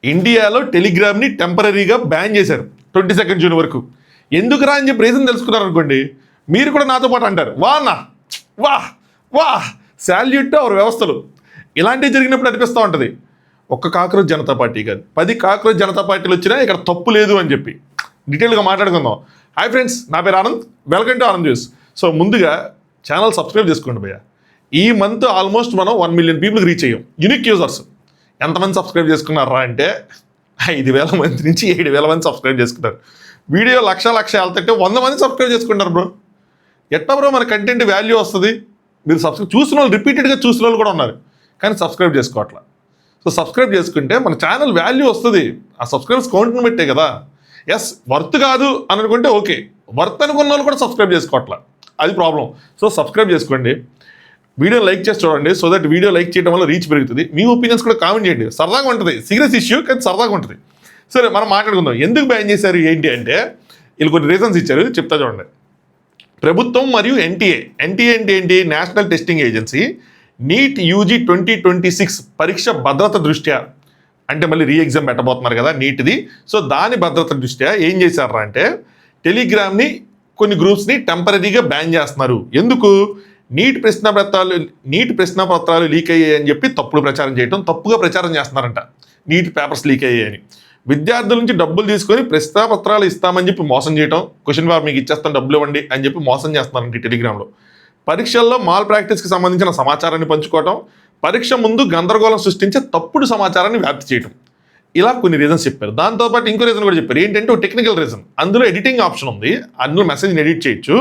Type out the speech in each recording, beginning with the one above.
ఇండియాలో టెలిగ్రామ్ని టెంపరీగా బ్యాన్ చేశారు 22 జూన్ వరకు. ఎందుకురా అని చెప్పి రీజన్ తెలుసుకున్నారు అనుకోండి, మీరు కూడా నాతో పాటు అంటారు వా అన్న, వా వా శాల్యూట్ అవర్ వ్యవస్థలు. ఇలాంటివి జరిగినప్పుడు అనిపిస్తూ ఉంటుంది, ఒక్క కాక్రోచ్ జనతా పార్టీ కాదు 10 కాక్రోచ్ జనతా పార్టీలు వచ్చినా ఇక్కడ తప్పు లేదు అని చెప్పి డీటెయిల్గా మాట్లాడుకుందాం. హాయ్ ఫ్రెండ్స్, నా పేరు Anand, welcome to Anand news. So ముందుగా ఛానల్ సబ్స్క్రైబ్ చేసుకోండి భయ్య. ఈ మంత్ ఆల్మోస్ట్ మనం 1 మిలియన్ పీపుల్కి రీచ్ అయ్యాం, యూనిక్ యూజర్స్. ఎంతమంది సబ్స్క్రైబ్ చేసుకున్నారా అంటే 5,000 మంది నుంచి 7,000 మంది సబ్స్క్రైబ్ చేసుకున్నారు. వీడియో లక్ష వెళ్తుంటే 100 మంది సబ్స్క్రైబ్ చేసుకుంటారు బ్రో. ఎట్లా బ్రో మన కంటెంట్ వాల్యూ వస్తుంది? మీరు సబ్స్క్రైబ్ చూసిన వాళ్ళు, రిపీటెడ్గా చూసిన వాళ్ళు కూడా ఉన్నారు, కానీ సబ్స్క్రైబ్ చేసుకోవట్లా. సో సబ్స్క్రైబ్ చేసుకుంటే మన ఛానల్ వాల్యూ వస్తుంది, ఆ సబ్స్క్రైబర్స్ కౌంట్ని పెట్టే కదా. ఎస్ వర్త్ కాదు అని అనుకుంటే ఓకే, వర్త్ అనుకున్న వాళ్ళు కూడా సబ్స్క్రైబ్ చేసుకోవట్లా, అది ప్రాబ్లం. సో సబ్స్క్రైబ్ చేసుకోండి, వీడియో లైక్ చేసి చూడండి, సో దట్ వీడియో లైక్ చేయడం వల్ల రీచ్ పెరుగుతుంది. మీ ఒపీనియన్స్ కూడా కామెంట్ చేయండి, సరదాగా ఉంటుంది. సీరియస్ ఇష్యూ కానీ సరదాగా ఉంటుంది. సరే మనం మాట్లాడుకుందాం. ఎందుకు బ్యాన్ చేశారు ఏంటి అంటే వీళ్ళు కొన్ని రీజన్స్ ఇచ్చారు, చెప్తా చూడండి. ప్రభుత్వం మరియు ఎన్టీఏ అంటే ఏంటి? National testing agency NEET UG 2026 పరీక్ష భద్రత దృష్ట్యా, అంటే మళ్ళీ రీ ఎగ్జామ్ పెట్టబోతున్నారు కదా నీట్ది. సో దాని భద్రత దృష్ట్యా ఏం చేశారా అంటే టెలిగ్రామ్ని కొన్ని గ్రూప్స్ని టెంపరీగా బ్యాన్ చేస్తున్నారు. ఎందుకు? నీట్ ప్రశ్నపత్రాలు లీక్ అయ్యాయని చెప్పి తప్పుడు ప్రచారం చేయడం, తప్పుగా ప్రచారం చేస్తున్నారంట. నీట్ పేపర్స్ లీక్ అయ్యాయని విద్యార్థుల నుంచి డబ్బులు తీసుకొని ప్రశ్నపత్రాలు ఇస్తామని చెప్పి మోసం చేయడం, క్వశ్చన్ పేపర్ మీకు ఇచ్చేస్తాం డబ్బులు ఇవ్వండి అని చెప్పి మోసం చేస్తున్నారంట టెలిగ్రామ్లో. పరీక్షల్లో మాల్ ప్రాక్టీస్కి సంబంధించిన సమాచారాన్ని పంచుకోవడం, పరీక్ష ముందు గందరగోళం సృష్టించే తప్పుడు సమాచారాన్ని వ్యాప్తి చేయడం, ఇలా కొన్ని రీజన్స్ చెప్పారు. దాంతోపాటు ఇంకో రీజన్ కూడా చెప్పారు. ఏంటంటే ఒక టెక్నికల్ రీజన్, అందులో ఎడిటింగ్ ఆప్షన్ ఉంది, అందులో మెసేజ్ని ఎడిట్ చేయొచ్చు.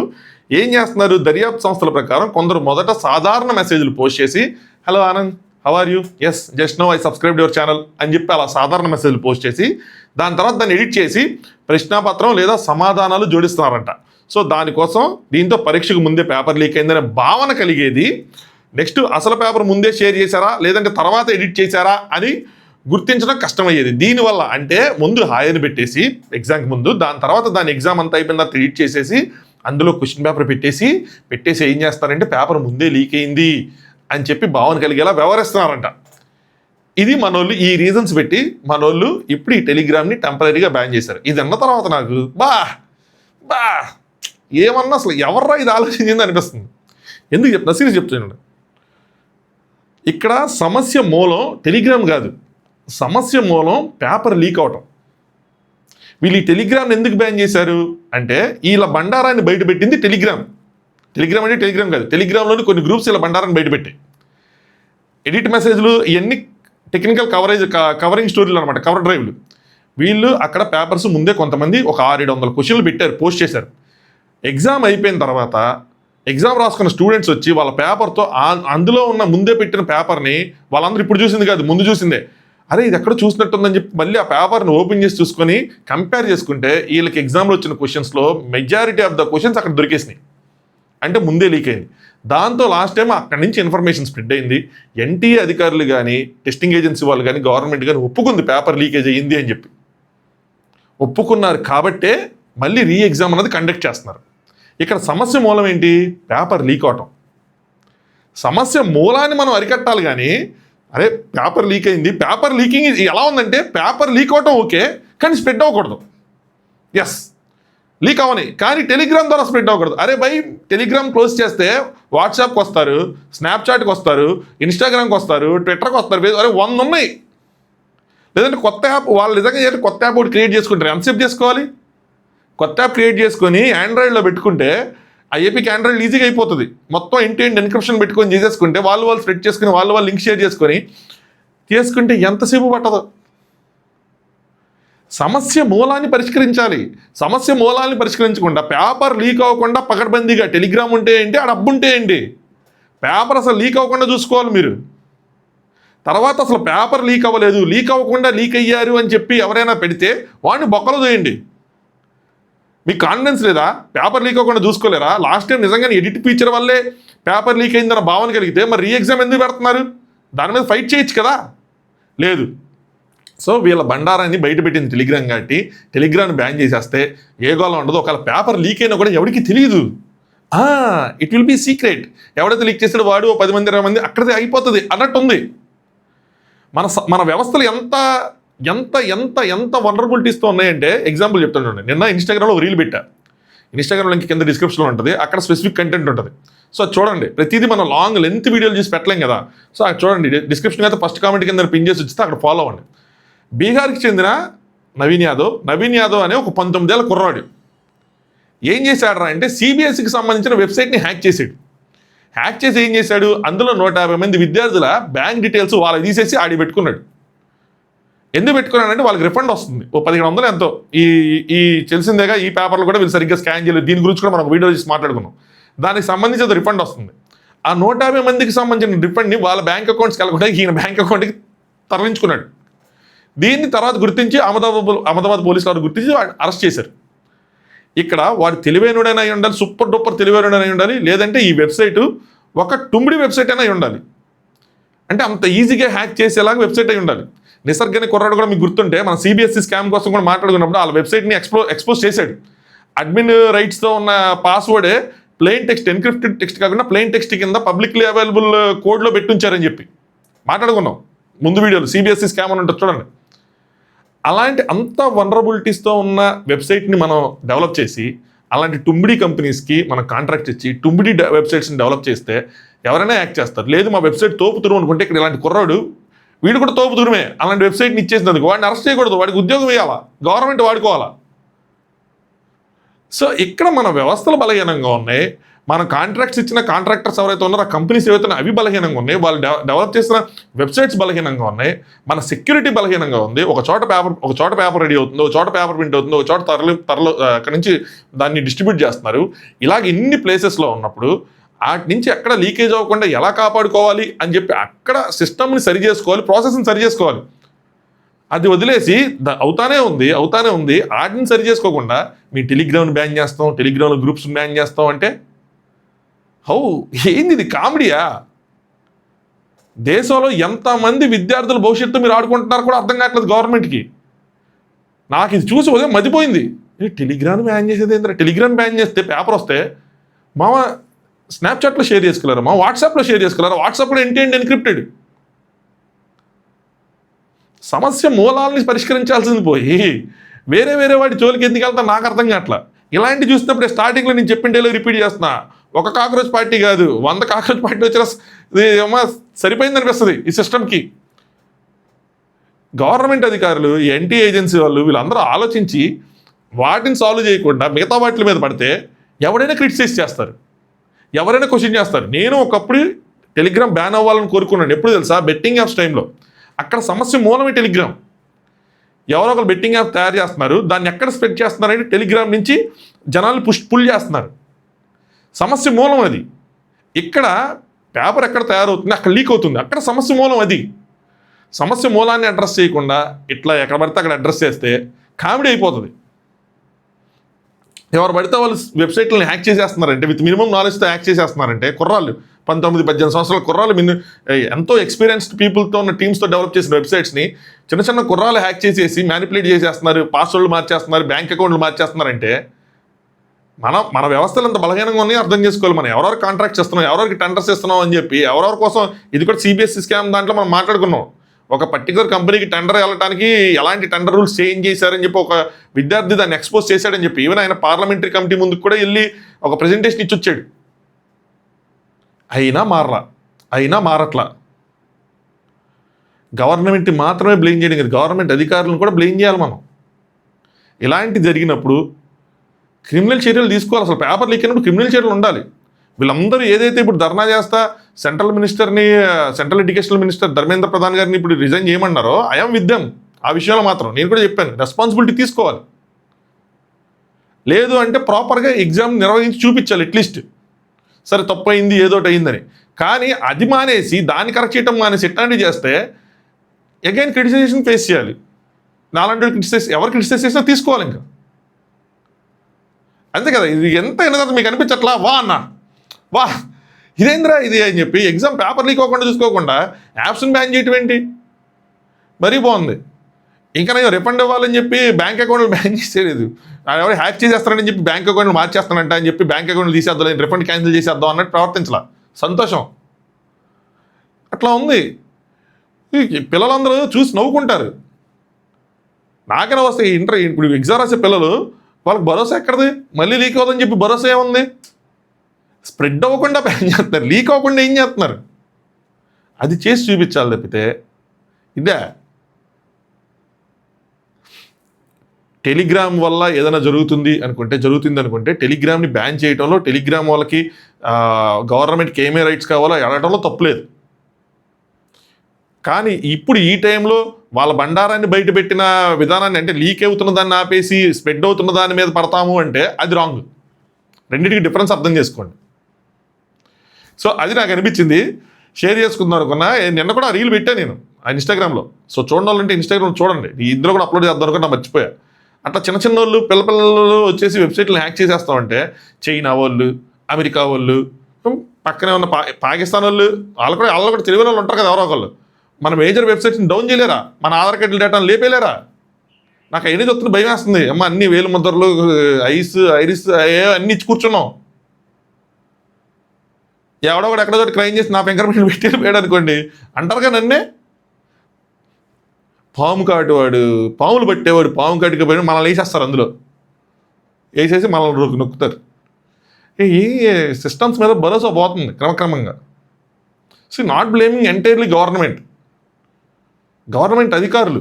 ఏం చేస్తున్నారు? దర్యాప్తు సంస్థల ప్రకారం కొందరు మొదట సాధారణ మెసేజ్లు పోస్ట్ చేసి hello Anand, how are you, yes just now I subscribed your channel అని చెప్పి అలా సాధారణ మెసేజ్లు పోస్ట్ చేసి దాని తర్వాత దాన్ని ఎడిట్ చేసి ప్రశ్నాపత్రం లేదా సమాధానాలు జోడిస్తున్నారంట. సో దానికోసం దీంతో పరీక్షకు ముందే పేపర్ లీక్ అయిందనే భావన కలిగేది. నెక్స్ట్ అసలు పేపర్ ముందే షేర్ చేశారా లేదంటే తర్వాత ఎడిట్ చేశారా అని గుర్తించడం కష్టమయ్యేది. దీనివల్ల అంటే ముందు హాయని పెట్టేసి ఎగ్జామ్కి ముందు, దాని తర్వాత దాని ఎగ్జామ్ అంతా అయిపోయిన తర్వాత ఎడిట్ చేసేసి అందులో క్వశ్చన్ పేపర్ పెట్టేసి ఏం చేస్తారంటే పేపర్ ముందే లీక్ అయింది అని చెప్పి భావన కలిగేలా వ్యవహరిస్తున్నారంట. ఇది మనోళ్ళు ఈ రీజన్స్ పెట్టి మనోళ్ళు ఇప్పుడు ఈ టెలిగ్రామ్ని టెంపరీగా బ్యాన్ చేశారు. ఇది అన్న తర్వాత నాకు బా ఏమన్నా అసలు ఎవర్రా ఇది ఆలోచించింది అనిపిస్తుంది. ఎందుకు చెప్తున్నా? సీరియస్ చెప్తున్నాను. ఇక్కడ సమస్య మూలం టెలిగ్రామ్ కాదు, సమస్య మూలం పేపర్ లీక్ అవటం. వీళ్ళు ఈ టెలిగ్రామ్ ఎందుకు బ్యాన్ చేశారు అంటే వీళ్ళ బండారాన్ని బయటపెట్టింది టెలిగ్రామ్ అంటే టెలిగ్రామ్ కాదు, టెలిగ్రామ్లోని కొన్ని గ్రూప్స్ ఇలా బండారాన్ని బయటపెట్టాయి. ఎడిట్ మెసేజ్లు ఇవన్నీ టెక్నికల్ కవరింగ్ స్టోరీలు అనమాట, కవర్ డ్రైవ్లు. వీళ్ళు అక్కడ పేపర్స్ ముందే కొంతమంది ఒక 600-700 క్వశ్చన్లు పెట్టారు, పోస్ట్ చేశారు. ఎగ్జామ్ అయిపోయిన తర్వాత ఎగ్జామ్ రాసుకున్న స్టూడెంట్స్ వచ్చి వాళ్ళ పేపర్తో అందులో ఉన్న ముందే పెట్టిన పేపర్ని వాళ్ళందరూ ఇప్పుడు చూసింది కాదు, ముందు చూసిందే, అరే ఇది ఎక్కడ చూసినట్టుందని చెప్పి మళ్ళీ ఆ పేపర్ని ఓపెన్ చేసి చూసుకొని కంపేర్ చేసుకుంటే వీళ్ళకి ఎగ్జామ్లో వచ్చిన క్వశ్చన్స్లో మెజారిటీ ఆఫ్ ద క్వశ్చన్స్ అక్కడ దొరికేసినాయి, అంటే ముందే లీక్ అయింది. దాంతో లాస్ట్ టైం అక్కడి నుంచి ఇన్ఫర్మేషన్ స్ప్రెడ్ అయింది. ఎన్టీఏ అధికారులు కానీ టెస్టింగ్ ఏజెన్సీ వాళ్ళు కానీ గవర్నమెంట్ కానీ ఒప్పుకుంది పేపర్ లీకేజ్ అయ్యింది అని చెప్పి ఒప్పుకున్నారు. కాబట్టే మళ్ళీ రీ ఎగ్జామ్ అనేది కండక్ట్ చేస్తున్నారు. ఇక్కడ సమస్య మూలం ఏంటి? పేపర్ లీక్ అవటం. సమస్య మూలాన్ని మనం అరికట్టాలి కానీ అరే పేపర్ లీక్ అయింది, పేపర్ లీకింగ్ ఎలా ఉందంటే పేపర్ లీక్ అవటం ఓకే కానీ స్ప్రెడ్ అవ్వకూడదు. ఎస్ లీక్ అవని, కానీ టెలిగ్రామ్ ద్వారా స్ప్రెడ్ అవ్వకూడదు. అరే బై టెలిగ్రామ్ క్లోజ్ చేస్తే వాట్సాప్కి వస్తారు, స్నాప్చాట్కి వస్తారు, ఇన్స్టాగ్రామ్కి వస్తారు, ట్విట్టర్కి వస్తారు, అరే 100 ఉన్నాయి. లేదంటే కొత్త యాప్ వాళ్ళు నిజంగా కొత్త యాప్ ఒకటి క్రియేట్ చేసుకుంటారు. ఎంతసేపు చేసుకోవాలి? కొత్త యాప్ క్రియేట్ చేసుకొని ఆండ్రాయిడ్లో పెట్టుకుంటే ఆ ఏపీకి ఆండ్రాయిడ్ ఈజీగా అయిపోతుంది. మొత్తం ఎండ్ ఎన్క్రిప్షన్ పెట్టుకొని చేసేసుకుంటే వాళ్ళు స్ప్రెడ్ చేసుకుని వాళ్ళు లింక్ షేర్ చేసుకుంటే ఎంతసేపు పట్టదు. సమస్య మూలాన్ని పరిష్కరించాలి. సమస్య మూలాన్ని పరిష్కరించకుండా పేపర్ లీక్ అవ్వకుండా పకడ్బందీగా టెలిగ్రామ్ ఉంటే ఏంటి, ఆ డబ్బు ఉంటే ఏంటి, పేపర్ అసలు లీక్ అవ్వకుండా చూసుకోవాలి మీరు. తర్వాత అసలు పేపర్ లీక్ అవ్వలేదు, లీక్ అవ్వకుండా లీక్ అయ్యారు అని చెప్పి ఎవరైనా పెడితే వాడిని బొక్కలు తోయండి. మీకు కాన్ఫిడెన్స్ లేదా? పేపర్ లీక్ అవ్వకుండా చూసుకోలేరా? లాస్ట్ టైం నిజంగానే ఎడిట్ ఫీచర్ వల్లే పేపర్ లీక్ అయిందన్న భావన కలిగితే మరి రీ ఎగ్జామ్ ఎందుకు పెడుతున్నారు? దాని మీద ఫైట్ చేయొచ్చు కదా, లేదు. సో వీళ్ళ బండారాన్ని బయటపెట్టింది టెలిగ్రామ్ కాబట్టి టెలిగ్రామ్ బ్యాన్ చేసేస్తే ఏ గోళం ఉండదు. ఒకవేళ పేపర్ లీక్ అయినా కూడా ఎవరికి తెలియదు, ఇట్ విల్ బీ సీక్రెట్. ఎవడైతే లీక్ చేసాడో వాడు 10 మంది 20 మంది అక్కడిదే అయిపోతుంది అన్నట్టుంది. మన వ్యవస్థలు ఎంత ఎంత ఎంత ఎంత వనరబిలిటీస్తో ఉన్నాయంటే ఎగ్జాంపుల్ చెప్తాను. నిన్న ఇన్స్టాగ్రామ్లో ఒక రీల్ పెట్టా. ఇన్స్టాగ్రామ్ లింక్ కింద డిస్క్రిప్షన్లో ఉంటుంది. అక్కడ స్పెసిఫిక్ కంటెంట్ ఉంటుంది. సో చూడండి, ప్రతిదీ మనం లాంగ్ లెంత్ వీడియోలు చూసి పెట్టలేం కదా. సో అక్కడ చూడండి, డిస్క్రిప్షన్ అయితే ఫస్ట్ కామెంట్ కింద పిన్ చేసి వచ్చితే అక్కడ ఫాలో అవ్వండి. బీహార్కి చెందిన నవీన్ యాదవ్ అనే ఒక 19 ఏళ్ల కుర్రాడు ఏం చేశాడు అంటే సిబిఎస్ఈకి సంబంధించిన వెబ్సైట్ని హ్యాక్ చేశాడు. హ్యాక్ చేసి ఏం చేశాడు, అందులో 150 మంది విద్యార్థుల బ్యాంక్ డీటెయిల్స్ వాళ్ళకి తీసేసి ఆడి పెట్టుకున్నాడు. ఎందుకు పెట్టుకున్నాడంటే వాళ్ళకి రిఫండ్ వస్తుంది, ఓ 1500 ఎంతో. ఈ తెలిసిందేగా, ఈ పేపర్లు కూడా వీళ్ళు సరిగ్గా స్కాన్ చేయలేదు. దీని గురించి కూడా మనం వీడియో చేసి మాట్లాడుకున్నాం. దానికి సంబంధించి అది రిఫండ్ వస్తుంది. ఆ 150 మందికి సంబంధించిన రిఫండ్ని వాళ్ళ బ్యాంక్ అకౌంట్స్కి వెళ్ళకుండా ఈయన బ్యాంక్ అకౌంట్కి తరలించుకున్నాడు. దీన్ని తర్వాత గుర్తించి అహ్మదాబాద్ పోలీసులు వారు గుర్తించి అరెస్ట్ చేశారు. ఇక్కడ వాడు తెలివైనడైనా అయి ఉండాలి, సూపర్ డూపర్ తెలివైనడైనా అయి ఉండాలి, లేదంటే ఈ వెబ్సైటు ఒక టుమ్మిడి వెబ్సైట్ అయినా అయి ఉండాలి. అంటే అంత ఈజీగా హ్యాక్ చేసేలాగా వెబ్సైట్ అయి ఉండాలి. నిసర్గని కుర్రాడు కూడా మీకు గుర్తుంటే మన సిబిఎస్ఈ స్కామ్ కోసం కూడా మాట్లాడుకున్నప్పుడు వాళ్ళ వెబ్సైట్ని ఎక్స్పోజ్ చేశాడు. అడ్మిన్ రైట్స్తో ఉన్న పాస్వర్డే ప్లెయిన్ టెక్స్ట్, ఎన్క్రిప్టెడ్ టెక్స్ట్ కాకుండా ప్లెయిన్ టెక్స్ట్ కింద పబ్లిక్లీ అవైలబుల్ కోడ్లో పెట్టుంచారని చెప్పి మాట్లాడుకున్నాం ముందు వీడియోలు. సిబిఎస్ఈ స్కామ్ అని ఉంటుంది చూడండి. అలాంటి అంత వనరబిలిటీస్తో ఉన్న వెబ్సైట్ని మనం డెవలప్ చేసి అలాంటి టుంబిడి కంపెనీస్కి మనం కాంట్రాక్ట్ ఇచ్చి టుంబిడి వెబ్సైట్స్ని డెవలప్ చేస్తే ఎవరైనా యాక్ట్ చేస్తారు. లేదు మా వెబ్సైట్ తోపుతురు అనుకుంటే ఇక్కడ ఇలాంటి కుర్రాడు వీడు కూడా తోపుతురుమే అలాంటి వెబ్సైట్ని ఇచ్చేసినందుకు వాడిని అరెస్ట్ చేయకూడదు, వాడికి ఉద్యోగం వేయాలా, గవర్నమెంట్ వాడుకోవాలా. సో ఇక్కడ మన వ్యవస్థలు బలహీనంగా ఉన్నాయి. మన కాంట్రాక్ట్స్ ఇచ్చిన కాంట్రాక్టర్స్ ఎవరైతే ఉన్నారో ఆ కంపెనీస్ ఏవైతే అవి బలహీనంగా ఉన్నాయి. వాళ్ళు డెవలప్ చేసిన వెబ్సైట్స్ బలహీనంగా ఉన్నాయి. మన సెక్యూరిటీ బలహీనంగా ఉంది. ఒక చోట పేపర్ రెడీ అవుతుంది, ఒక చోట పేపర్ ప్రింట్ అవుతుంది, ఒక చోట తరలి అక్కడి నుంచి దాన్ని డిస్ట్రిబ్యూట్ చేస్తున్నారు. ఇలాగ ఇన్ని ప్లేసెస్లో ఉన్నప్పుడు వాటి నుంచి ఎక్కడ లీకేజ్ అవ్వకుండా ఎలా కాపాడుకోవాలి అని చెప్పి అక్కడ సిస్టమ్ని సరి చేసుకోవాలి, ప్రాసెస్ని సరి చేసుకోవాలి. అది వదిలేసి అవుతానే ఉంది వాటిని సరి చేసుకోకుండా మీ టెలిగ్రామ్ని బ్యాన్ చేస్తాం, టెలిగ్రామ్లో గ్రూప్స్ని బ్యాన్ చేస్తాం అంటే ఏంది ఇది, కామెడీయా? దేశంలో ఎంతమంది విద్యార్థుల భవిష్యత్తు మీరు ఆడుకుంటున్నారు కూడా అర్థం కావట్లేదు గవర్నమెంట్కి. నాకు ఇది చూసి ఉదయం మతిపోయింది. టెలిగ్రామ్ బ్యాన్ చేసేది ఏంటంటే, టెలిగ్రామ్ బ్యాన్ చేస్తే పేపర్ వస్తే మామ స్నాప్చాట్లో షేర్ చేసుకోలేరు, మా వాట్సాప్లో షేర్ చేసుకోలేరు. వాట్సాప్లో ఎండ్ ఎన్క్రిప్టెడ్. సమస్య మూలాలని పరిష్కరించాల్సింది పోయి వేరే వాడి జోలికి ఎందుకు వెళ్తా నాకు అర్థం కావట్లా. ఇలాంటి చూసినప్పుడే స్టార్టింగ్లో నేను చెప్పిన డైలాగ్ రిపీట్ చేస్తున్నా. ఒక కాక్రోచ్ పార్టీ కాదు, 100 కాక్రోచ్ పార్టీ వచ్చినా ఏమో సరిపోయింది అనిపిస్తుంది ఈ సిస్టమ్కి. గవర్నమెంట్ అధికారులు, ఎన్టీ ఏజెన్సీ వాళ్ళు వీళ్ళందరూ ఆలోచించి వాటిని సాల్వ్ చేయకుండా మిగతా వాటి మీద పడితే ఎవరైనా క్రిటిసైజ్ చేస్తారు, ఎవరైనా క్వశ్చన్ చేస్తారు. నేను ఒకప్పుడు టెలిగ్రామ్ బ్యాన్ అవ్వాలని కోరుకున్నాను. ఎప్పుడు తెలుసా? బెట్టింగ్ యాప్స్ టైంలో. అక్కడ సమస్య మూలమే టెలిగ్రామ్. ఎవరో ఒకరు బెట్టింగ్ యాప్ తయారు చేస్తున్నారు, దాన్ని ఎక్కడ స్ప్రెడ్ చేస్తున్నారంటే టెలిగ్రామ్ నుంచి జనాలు పుల్ చేస్తున్నారు. సమస్య మూలం అది. ఇక్కడ పేపర్ ఎక్కడ తయారవుతుంది అక్కడ లీక్ అవుతుంది, అక్కడ సమస్య మూలం అది. సమస్య మూలాన్ని అడ్రస్ చేయకుండా ఇట్లా ఎక్కడ పడితే అక్కడ అడ్రస్ చేస్తే కామెడీ అయిపోతుంది. ఎవరు పడితే వాళ్ళు వెబ్సైట్లను హ్యాక్ చేసేస్తున్నారంటే, విత్ మినిమం నాలెడ్జ్తో హ్యాక్ చేసేస్తున్నారంటే, కుర్రాళ్ళు 19-18 సంవత్సరాల కుర్రాళ్ళు ఎంతో ఎక్స్పీరియన్స్డ్ పీపుల్తో ఉన్న టీమ్స్తో డెవలప్ చేసిన వెబ్సైట్స్ని చిన్న కుర్రాళ్ళు హ్యాక్ చేసేసి మ్యానిపులేట్ చేసేస్తున్నారు, పాస్వర్డ్లు మార్చేస్తున్నారు, బ్యాంక్ అకౌంట్లు మార్చేస్తున్నారంటే మన వ్యవస్థలు ఎంత బలహీనంగా ఉన్నాయో అర్థం చేసుకోవాలి. మనం ఎవరెవరు కాంట్రాక్ట్స్ ఇస్తున్నాం, ఎవరెవరికి టెండర్స్ ఇస్తున్నాం అని చెప్పి ఎవరెవరి కోసం. ఇది కూడా సిబిఎస్ఈ స్కామ్ దాంట్లో మనం మాట్లాడుకున్నాం. ఒక పర్టికులర్ కంపెనీకి టెండర్ వెళ్ళడానికి ఎలాంటి టెండర్ రూల్స్ చేంజ్ చేశారని చెప్పి ఒక విద్యార్థి దాన్ని ఎక్స్పోజ్ చేశాడని చెప్పి ఈవెన్ ఆయన పార్లమెంటరీ కమిటీ ముందుకు కూడా వెళ్ళి ఒక ప్రెజెంటేషన్ ఇచ్చి వచ్చాడు. అయినా మారట్లా. గవర్నమెంట్ మాత్రమే బ్లేమ్ చేయడం కదా, గవర్నమెంట్ అధికారులను కూడా బ్లేమ్ చేయాలి మనం. ఇలాంటి జరిగినప్పుడు క్రిమినల్ చర్యలు తీసుకోవాలి. అసలు పేపర్ లీక్ అయినప్పుడు క్రిమినల్ చర్యలు ఉండాలి. వీళ్ళందరూ ఏదైతే ఇప్పుడు ధర్నా చేస్తా central educational minister Dharmendra Pradhan గారిని ఇప్పుడు రిజైన్ చేయమన్నారో ఐఎమ్ విత్ దెమ్. ఆ విషయంలో మాత్రం నేను కూడా చెప్పాను, రెస్పాన్సిబిలిటీ తీసుకోవాలి. లేదు అంటే ప్రాపర్గా ఎగ్జామ్ నిర్వహించి చూపించాలి అట్లీస్ట్. సరే తప్పు అయింది, ఏదోటి అయిందని. కానీ అది మానేసి దాన్ని కరెక్ట్ చేయడం మానేసి ఇట్లాంటివి చేస్తే అగైన్ క్రిటిసైజేషన్ ఫేస్ చేయాలి. నాలాంటి ఎవరు క్రిటిసైజ్ చేసినా తీసుకోవాలి. ఇంకా అంతే కదా. ఇది ఎంత అయిన తర్వాత మీకు అనిపించట్లా వా ఇదేంద్రా ఇది అని చెప్పి ఎగ్జామ్ పేపర్ లీక్ అవ్వకుండా చూసుకోకుండా యాప్స్ని బ్యాన్ చేయటం ఏంటి? మరీ బాగుంది. ఇంకా నేను రిఫండ్ ఇవ్వాలని చెప్పి బ్యాంక్ అకౌంట్లు బ్యాన్ చేసేది, ఎవరు హ్యాక్ చేసేస్తారని చెప్పి బ్యాంక్ అకౌంట్లు మార్చేస్తానంట అని చెప్పి బ్యాంక్ అకౌంట్లు తీసేద్దాం, రిఫండ్ క్యాన్సిల్ చేసేద్దాం అన్నట్టు ప్రవర్తించలా. సంతోషం. అట్లా ఉంది. పిల్లలందరూ చూసి నవ్వుకుంటారు. నాకైనా వస్తాయి ఇప్పుడు ఎగ్జామ్ రాసే పిల్లలు వాళ్ళకి భరోసా ఎక్కడది? మళ్ళీ లీక్ అవుతుందని చెప్పి భరోసా ఏముంది? స్ప్రెడ్ అవ్వకుండా బ్యాన్ చేస్తున్నారు, లీక్ అవ్వకుండా ఏం చేస్తున్నారు? అది చేసి చూపించాలి తప్పితే ఇదే. టెలిగ్రామ్ వల్ల ఏదైనా జరుగుతుంది అనుకుంటే టెలిగ్రామ్ని బ్యాన్ చేయడంలో, టెలిగ్రామ్ వాళ్ళకి గవర్నమెంట్కి ఏమే రైట్స్ కావాలో అడగడంలో తప్పులేదు. కానీ ఇప్పుడు ఈ టైంలో వాళ్ళ బండారాన్ని బయటపెట్టిన విధానాన్ని, అంటే లీక్ అవుతున్న దాన్ని ఆపేసి స్ప్రెడ్ అవుతున్న దాని మీద పడతాము అంటే అది రాంగ్. రెండింటికి డిఫరెన్స్ అర్థం చేసుకోండి. సో అది నాకు అనిపించింది, షేర్ చేసుకుందాం అనుకున్నా. నిన్న కూడా రీల్ పెట్టా నేను ఆ ఇన్స్టాగ్రామ్లో. సో చూడాలంటే ఇన్స్టాగ్రామ్ చూడండి, ఇందులో కూడా అప్లోడ్ చేద్దాం అనుకున్నా, మర్చిపోయా. అట్లా చిన్న చిన్న వాళ్ళు పిల్లలు వచ్చేసి వెబ్సైట్లు హ్యాక్ చేసేస్తామంటే చైనా వాళ్ళు, అమెరికా వాళ్ళు, పక్కనే ఉన్న పాకిస్తాన్ వాళ్ళు, వాళ్ళు కూడా తెలివైన వాళ్ళు ఉంటారు కదా ఎవరో ఒకళ్ళు, మన మేజర్ వెబ్సైట్స్ని డౌన్ చేయలేరా? మన ఆధార్ కార్డుల డేటాను లేపేలేరా? నాకు అయినా చెప్తున్న భయం వేస్తుంది. అమ్మ అన్ని వేలు ముద్రలు, ఐరిస్ అన్ని ఇచ్చి కూర్చున్నాం. ఎవడో కూడా ఎక్కడో క్రైమ్ చేసి నా ఫింగర్ ప్రింట్ పెట్టి పోయాడు అనుకోండి, అంటారు కదా నన్నే. పాము పాములు పట్టేవాడు పాము కాటుకి పోయి మనల్ని వేసేస్తారు, అందులో వేసేసి మనల్ని నొక్కుతారు. ఈ సిస్టమ్స్ మీద భరోసా పోతుంది క్రమక్రమంగా. So not blaming entirely government అధికారులు,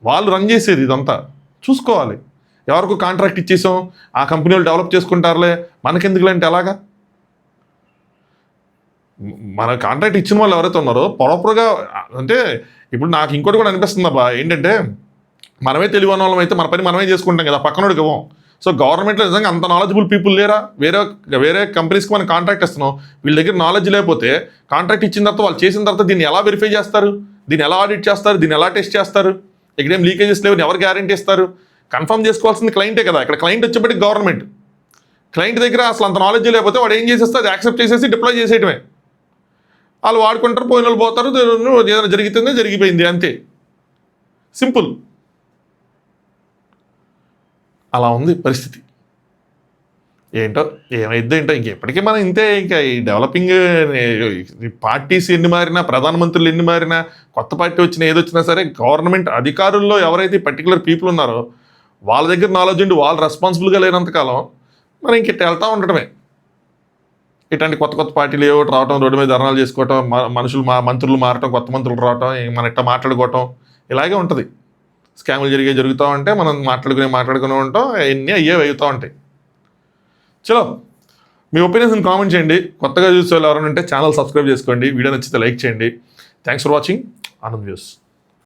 వాళ్ళు రన్ చేసేది ఇదంతా చూసుకోవాలి. ఎవరికో కాంట్రాక్ట్ ఇచ్చేసాం, ఆ కంపెనీ వాళ్ళు డెవలప్ చేసుకుంటారులే, మనకెందుకులేంటే ఎలాగా? మన కాంట్రాక్ట్ ఇచ్చిన వాళ్ళు ఎవరైతే ఉన్నారో ప్రాపర్గా, అంటే ఇప్పుడు నాకు ఇంకోటి కూడా అనిపిస్తుంది అబ్బా, ఏంటంటే మనమే తెలివైన వాళ్ళం అయితే మన పని మనమే చేసుకుంటాం కదా, పక్కనోడికి ఇవ్వం. సో గవర్నమెంట్లో నిజంగా అంత నాలెడ్జబుల్ పీపుల్ లేరా? వేరే కంపెనీస్కి మనం కాంట్రాక్ట్ ఇస్తున్నాం, వీళ్ళ దగ్గర నాలెడ్జ్ లేకపోతే కాంట్రాక్ట్ ఇచ్చిన తర్వాత వాళ్ళు చేసిన తర్వాత దీన్ని ఎలా వెరిఫై చేస్తారు, దీన్ని ఎలా ఆడిట్ చేస్తారు, దీన్ని ఎలా టెస్ట్ చేస్తారు, ఇక్కడేం లీకేజెస్ లేవని ఎవరు గ్యారంటీ ఇస్తారు? కన్ఫర్మ్ చేసుకోవాల్సింది క్లయింటే కదా. ఇక్కడ క్లయింట్ వచ్చేప్పటికి గవర్నమెంట్, క్లయింట్ దగ్గర అసలు అంత నాలెడ్జ్ లేకపోతే వాడు ఏం చేసేస్తే అది యాక్సెప్ట్ చేసేసి డిప్లాయ్ చేసేయటమే. వాళ్ళు వాడుకుంటారు, పోయిన వాళ్ళు పోతారు, ఏదైనా జరిగితే జరిగిపోయింది అంతే, సింపుల్. అలా ఉంది పరిస్థితి. ఏంటో ఏమైందేంటో ఇంకెప్పటికీ మనం ఇంతే. ఇంకా ఈ డెవలపింగ్ పార్టీస్ ఎన్ని మారినా, ప్రధానమంత్రులు ఎన్ని మారినా, కొత్త పార్టీ వచ్చినా ఏదొచ్చినా సరే, గవర్నమెంట్ అధికారుల్లో ఎవరైతే పర్టికులర్ పీపుల్ ఉన్నారో వాళ్ళ దగ్గర నాలెడ్జ్ ఉండి వాళ్ళు రెస్పాన్సిబుల్గా లేనంతకాలం మనం ఇంకెట్ట వెళ్తూ ఉండటమే. ఇట్లాంటి కొత్త పార్టీలు ఏవో రావటం, రోడ్డు మీద ధర్నాలు చేసుకోవటం, మంత్రులు మారటం, కొత్త మంత్రులు రావటం, మన ఇట్లా మాట్లాడుకోవటం, ఇలాగే ఉంటుంది. స్కాములు జరుగుతూ ఉంటే మనం మాట్లాడుకుని ఉంటాం, అన్నీ అవుతూ ఉంటాయి. చలో, మీ ఒపీనియన్స్ని కామెంట్ చేయండి. కొత్తగా చూసే వాళ్ళు ఎవరైనా ఉంటే ఛానల్ సబ్స్క్రైబ్ చేసుకోండి, వీడియో నచ్చితే లైక్ చేయండి. Thanks for watching Anand views.